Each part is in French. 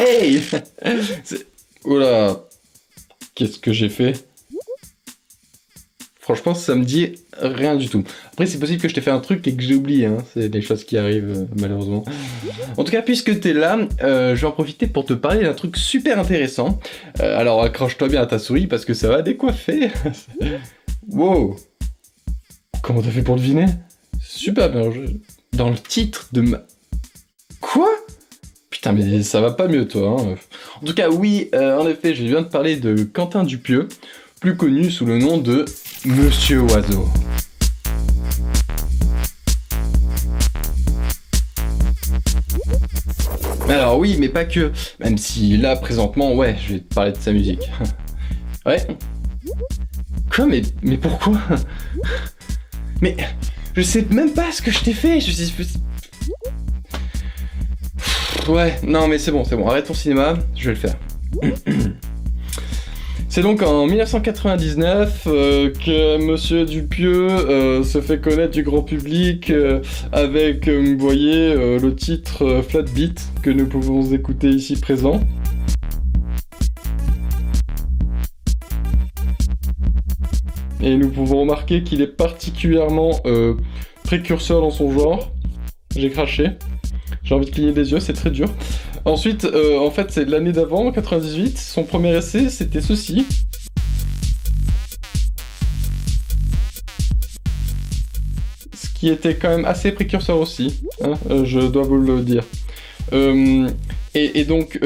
Hey. Oula, qu'est-ce que j'ai fait? Franchement, ça me dit rien du tout. Après, c'est possible que je t'ai fait un truc et que j'ai oublié, hein. C'est des choses qui arrivent, malheureusement. En tout cas, puisque t'es là, je vais en profiter pour te parler d'un truc super intéressant. Alors, accroche-toi bien à ta souris, parce que ça va décoiffer. Wow. Comment t'as fait pour deviner? Super bien joué. Dans le titre de ma... Quoi? Putain, mais ça va pas mieux, toi, hein. En tout cas, oui, en effet, je viens de parler de Quentin Dupieux, plus connu sous le nom de Monsieur Oiseau. Alors oui, mais pas que. Même si là, présentement, ouais, je vais te parler de sa musique. Ouais. Quoi, mais pourquoi? Mais je sais même pas ce que je t'ai fait. Ouais, non mais c'est bon, arrête ton cinéma, je vais le faire. C'est donc en 1999 que Monsieur Dupieux se fait connaître du grand public avec, vous voyez, le titre Flat Beat que nous pouvons écouter ici présent. Et nous pouvons remarquer qu'il est particulièrement précurseur dans son genre. J'ai craché. J'ai envie de cligner des yeux, c'est très dur. Ensuite, en fait, c'est l'année d'avant, 98, son premier essai, c'était ceci. Ce qui était quand même assez précurseur aussi, hein, je dois vous le dire. Et donc,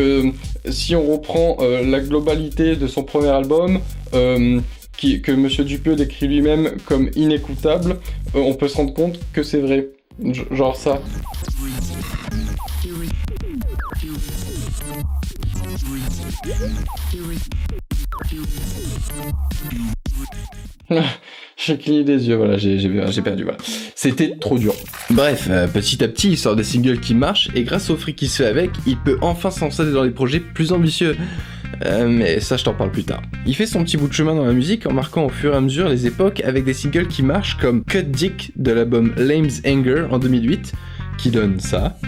si on reprend la globalité de son premier album, que Monsieur Dupieux décrit lui-même comme inécoutable, on peut se rendre compte que c'est vrai. Genre ça. J'ai cligné des yeux, voilà, j'ai perdu, voilà. C'était trop dur. Bref, petit à petit, il sort des singles qui marchent, et grâce au fric qu'il se fait avec, il peut enfin s'engager dans des projets plus ambitieux. Mais ça, je t'en parle plus tard. Il fait son petit bout de chemin dans la musique en marquant au fur et à mesure les époques avec des singles qui marchent comme Cut Dick de l'album Lame's Anger en 2008, qui donne ça.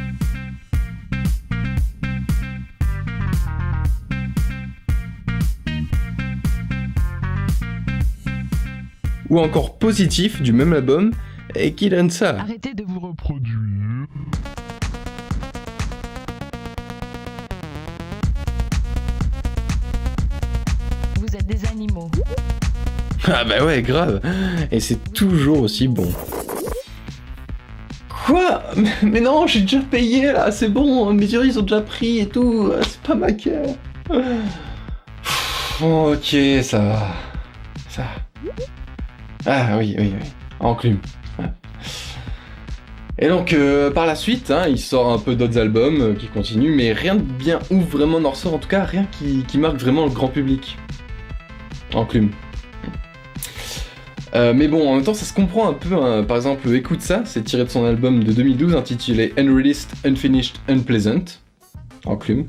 Ou encore Positif du même album, et qui donne ça. Arrêtez de vous reproduire. Vous êtes des animaux. Ah bah ouais, grave. Et c'est toujours aussi bon. Quoi? Mais non, j'ai déjà payé là, c'est bon, mes yeux ils ont déjà pris et tout, c'est pas ma cœur. Ok, ça va. Ça va. Ah oui, enclume. Et donc par la suite, hein, il sort un peu d'autres albums qui continuent, mais rien de bien ouf vraiment n'en ressort, en tout cas rien qui marque vraiment le grand public. Enclume. Mais bon, en même temps ça se comprend un peu, hein. Par exemple, écoute ça, c'est tiré de son album de 2012 intitulé Unreleased, Unfinished, Unpleasant. Enclume.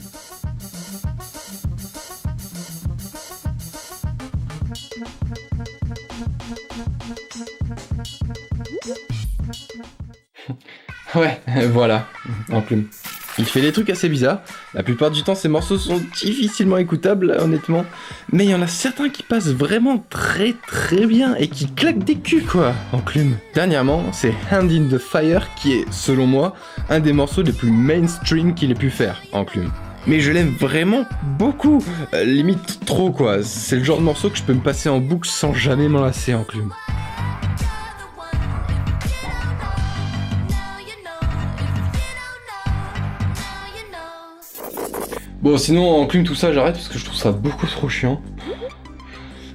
Ouais, voilà, enclume. Il fait des trucs assez bizarres. La plupart du temps, ces morceaux sont difficilement écoutables, honnêtement. Mais il y en a certains qui passent vraiment très très bien et qui claquent des culs, quoi, enclume. Dernièrement, c'est Hand in the Fire qui est, selon moi, un des morceaux les plus mainstream qu'il ait pu faire, enclume. Mais je l'aime vraiment beaucoup, limite trop, quoi. C'est le genre de morceau que je peux me passer en boucle sans jamais m'en lasser, enclume. Bon, sinon, enclume tout ça, j'arrête parce que je trouve ça beaucoup trop chiant.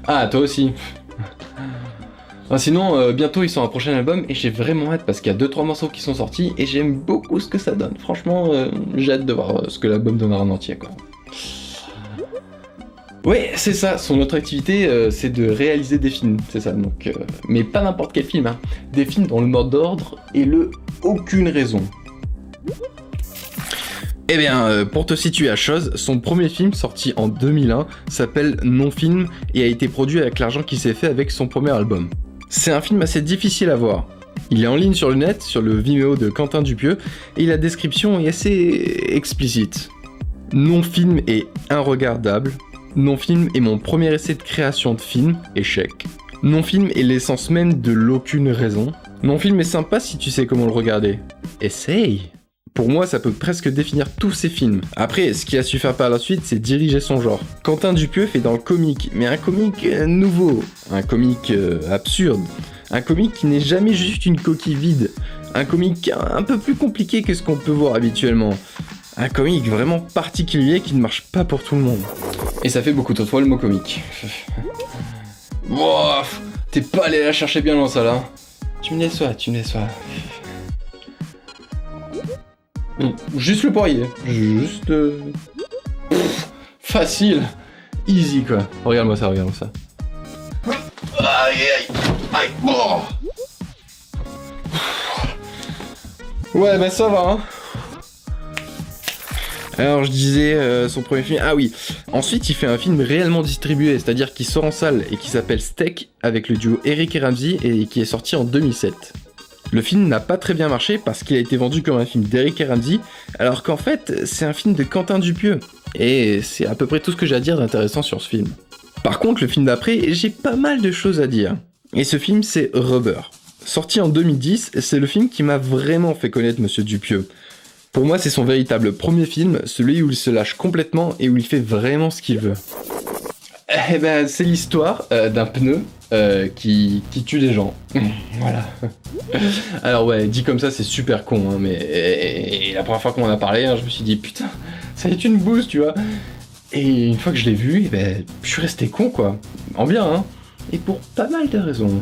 Ah, toi aussi. Ah, sinon, bientôt ils sortent un prochain album et j'ai vraiment hâte parce qu'il y a 2-3 morceaux qui sont sortis et j'aime beaucoup ce que ça donne. Franchement, j'ai hâte de voir ce que l'album donnera en entier, quoi. Ouais, c'est ça, son autre activité, c'est de réaliser des films, c'est ça, donc... mais pas n'importe quel film, hein. Des films dans le mode d'ordre et aucune raison. Eh bien, pour te situer à chose, son premier film, sorti en 2001, s'appelle Non-Film et a été produit avec l'argent qu'il s'est fait avec son premier album. C'est un film assez difficile à voir. Il est en ligne sur le net, sur le Vimeo de Quentin Dupieux, et la description est assez explicite. Non-film est inregardable. Non-film est mon premier essai de création de film, échec. Non-film est l'essence même de l'aucune raison. Non-film est sympa si tu sais comment le regarder. Essaye. Pour moi, ça peut presque définir tous ses films. Après, ce qu'il a su faire par la suite, c'est diriger son genre. Quentin Dupieux fait dans le comique, mais un comique nouveau, un comique absurde, un comique qui n'est jamais juste une coquille vide, un comique un peu plus compliqué que ce qu'on peut voir habituellement, un comique vraiment particulier qui ne marche pas pour tout le monde. Et ça fait beaucoup trop de fois le mot comique. Wow, t'es pas allé la chercher bien loin ça là. Tu me déçois. Juste le poirier. Juste... facile. Easy quoi. Regarde-moi ça. Aïe. Oh. Ouais bah ça va hein. Alors je disais son premier film... Ah oui. Ensuite il fait un film réellement distribué, c'est-à-dire qui sort en salle et qui s'appelle Steak avec le duo Eric et Ramsey et qui est sorti en 2007. Le film n'a pas très bien marché parce qu'il a été vendu comme un film d'Eric et Ramsey, alors qu'en fait, c'est un film de Quentin Dupieux. Et c'est à peu près tout ce que j'ai à dire d'intéressant sur ce film. Par contre, le film d'après, j'ai pas mal de choses à dire. Et ce film, c'est Rubber. Sorti en 2010, c'est le film qui m'a vraiment fait connaître Monsieur Dupieux. Pour moi, c'est son véritable premier film, celui où il se lâche complètement et où il fait vraiment ce qu'il veut. Eh ben, c'est l'histoire d'un pneu qui tue des gens. Voilà. Alors ouais, dit comme ça, c'est super con, hein, mais et la première fois qu'on en a parlé, hein, je me suis dit putain, ça va être une bouse, tu vois. Et une fois que je l'ai vu, eh ben, je suis resté con, quoi. En bien, hein. Et pour pas mal de raisons.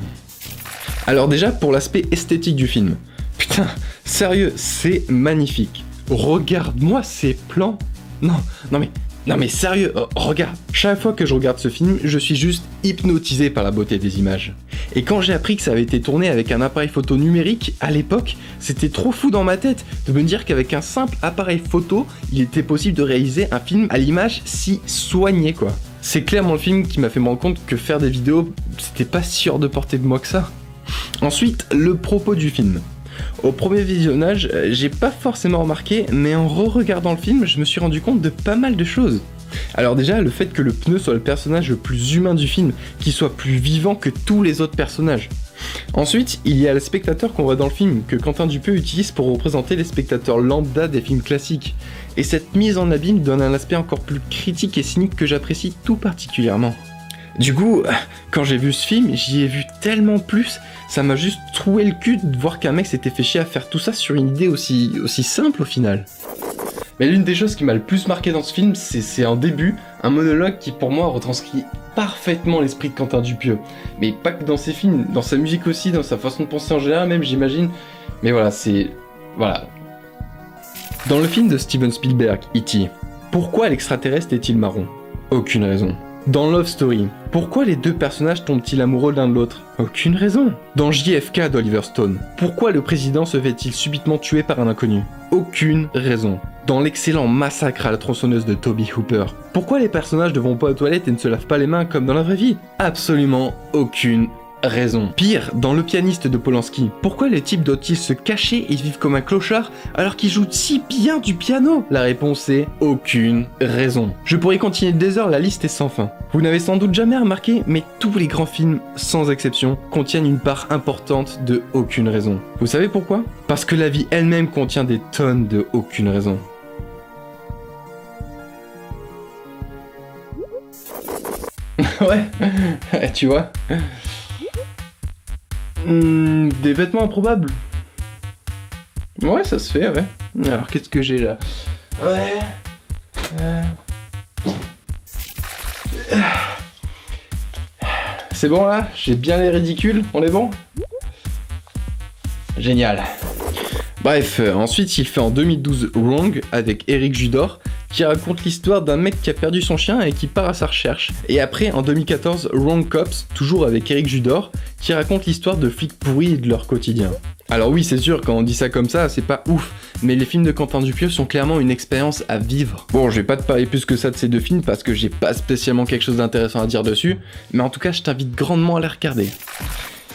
Alors déjà, pour l'aspect esthétique du film. Putain, sérieux, c'est magnifique. Regarde-moi ces plans. Non mais sérieux, regarde. Chaque fois que je regarde ce film, je suis juste hypnotisé par la beauté des images. Et quand j'ai appris que ça avait été tourné avec un appareil photo numérique, à l'époque, c'était trop fou dans ma tête de me dire qu'avec un simple appareil photo, il était possible de réaliser un film à l'image si soignée quoi. C'est clairement le film qui m'a fait me rendre compte que faire des vidéos, c'était pas si hors de portée de moi que ça. Ensuite, le propos du film. Au premier visionnage, j'ai pas forcément remarqué, mais en re-regardant le film, je me suis rendu compte de pas mal de choses. Alors déjà, le fait que le pneu soit le personnage le plus humain du film, qu'il soit plus vivant que tous les autres personnages. Ensuite, il y a le spectateur qu'on voit dans le film, que Quentin Dupieux utilise pour représenter les spectateurs lambda des films classiques. Et cette mise en abîme donne un aspect encore plus critique et cynique que j'apprécie tout particulièrement. Du coup, quand j'ai vu ce film, j'y ai vu tellement plus, ça m'a juste troué le cul de voir qu'un mec s'était fait chier à faire tout ça sur une idée aussi simple au final. Mais l'une des choses qui m'a le plus marqué dans ce film, c'est en début, un monologue qui pour moi retranscrit parfaitement l'esprit de Quentin Dupieux. Mais pas que dans ses films, dans sa musique aussi, dans sa façon de penser en général même j'imagine. Mais voilà, voilà. Dans le film de Steven Spielberg, E.T., pourquoi l'extraterrestre est-il marron ? Aucune raison. Dans Love Story, pourquoi les deux personnages tombent-ils amoureux l'un de l'autre ? Aucune raison. Dans JFK d'Oliver Stone, pourquoi le président se fait-il subitement tuer par un inconnu ? Aucune raison. Dans l'excellent Massacre à la tronçonneuse de Toby Hooper, pourquoi les personnages ne vont pas aux toilettes et ne se lavent pas les mains comme dans la vraie vie ? Absolument aucune raison. Pire, dans Le pianiste de Polanski, pourquoi les types doivent-ils se cacher et vivre comme un clochard alors qu'ils jouent si bien du piano ? La réponse est aucune raison. Je pourrais continuer des heures, la liste est sans fin. Vous n'avez sans doute jamais remarqué, mais tous les grands films, sans exception, contiennent une part importante de aucune raison. Vous savez pourquoi ? Parce que la vie elle-même contient des tonnes de aucune raison. Ouais, tu vois. Des vêtements improbables. Ouais, ça se fait, ouais. Alors, qu'est-ce que j'ai là ? Ouais. C'est bon là ? J'ai bien les ridicules ? On est bon ? Génial. Bref, ensuite il fait en 2012 Wrong avec Eric Judor, qui raconte l'histoire d'un mec qui a perdu son chien et qui part à sa recherche. Et après, en 2014, Wrong Cops, toujours avec Eric Judor, qui raconte l'histoire de flics pourris et de leur quotidien. Alors oui, c'est sûr, quand on dit ça comme ça, c'est pas ouf, mais les films de Quentin Dupieux sont clairement une expérience à vivre. Bon, je vais pas te parler plus que ça de ces deux films parce que j'ai pas spécialement quelque chose d'intéressant à dire dessus, mais en tout cas, je t'invite grandement à les regarder.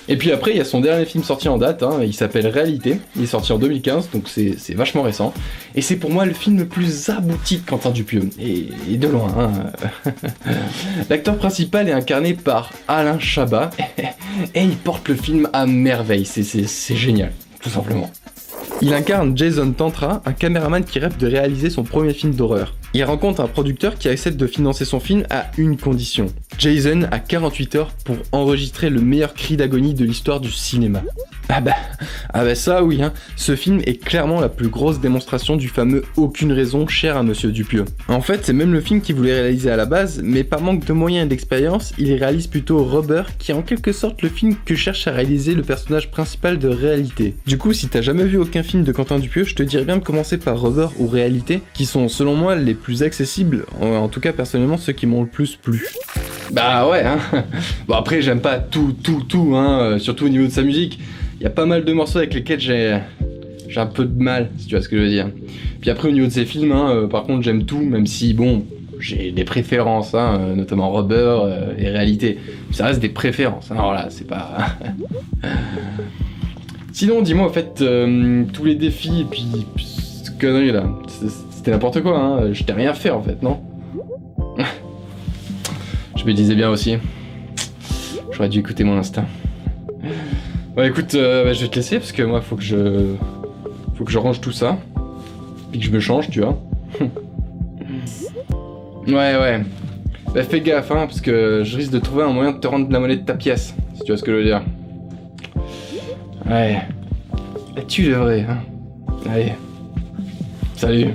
Et puis après, il y a son dernier film sorti en date, hein, il s'appelle Réalité, il est sorti en 2015, donc c'est vachement récent. Et c'est pour moi le film le plus abouti de Quentin Dupieux, et de loin. Hein. L'acteur principal est incarné par Alain Chabat, et il porte le film à merveille, c'est génial, tout simplement. Il incarne Jason Tantra, un caméraman qui rêve de réaliser son premier film d'horreur. Il rencontre un producteur qui accepte de financer son film à une condition. Jason a 48 heures pour enregistrer le meilleur cri d'agonie de l'histoire du cinéma. Ah bah ça oui, hein. Ce film est clairement la plus grosse démonstration du fameux aucune raison cher à Monsieur Dupieux. En fait, c'est même le film qu'il voulait réaliser à la base, mais par manque de moyens et d'expérience, il réalise plutôt Rubber, qui est en quelque sorte le film que cherche à réaliser le personnage principal de Réalité. Du coup, si t'as jamais vu aucun film de Quentin Dupieux, je te dirais bien de commencer par Rubber ou Réalité, qui sont selon moi les plus accessibles, en tout cas personnellement ceux qui m'ont le plus plu. Bah ouais, hein. Bon après j'aime pas tout, hein, surtout au niveau de sa musique. Il y a pas mal de morceaux avec lesquels j'ai un peu de mal, si tu vois ce que je veux dire. Puis après au niveau de ses films, hein, par contre j'aime tout, même si bon, j'ai des préférences, hein, notamment Rubber et Réalité. Ça reste des préférences, hein, alors là c'est pas... Sinon dis-moi en fait, tous les défis et puis cette connerie là, c'était n'importe quoi, hein, je t'ai rien fait en fait, non? Je me disais bien aussi, j'aurais dû écouter mon instinct. Ouais écoute, je vais te laisser parce que moi faut que je range tout ça, puis que je me change, tu vois. Ouais. Bah fais gaffe hein, parce que je risque de trouver un moyen de te rendre la monnaie de ta pièce, si tu vois ce que je veux dire. Ouais. Et tu devrais, hein. Allez. Salut.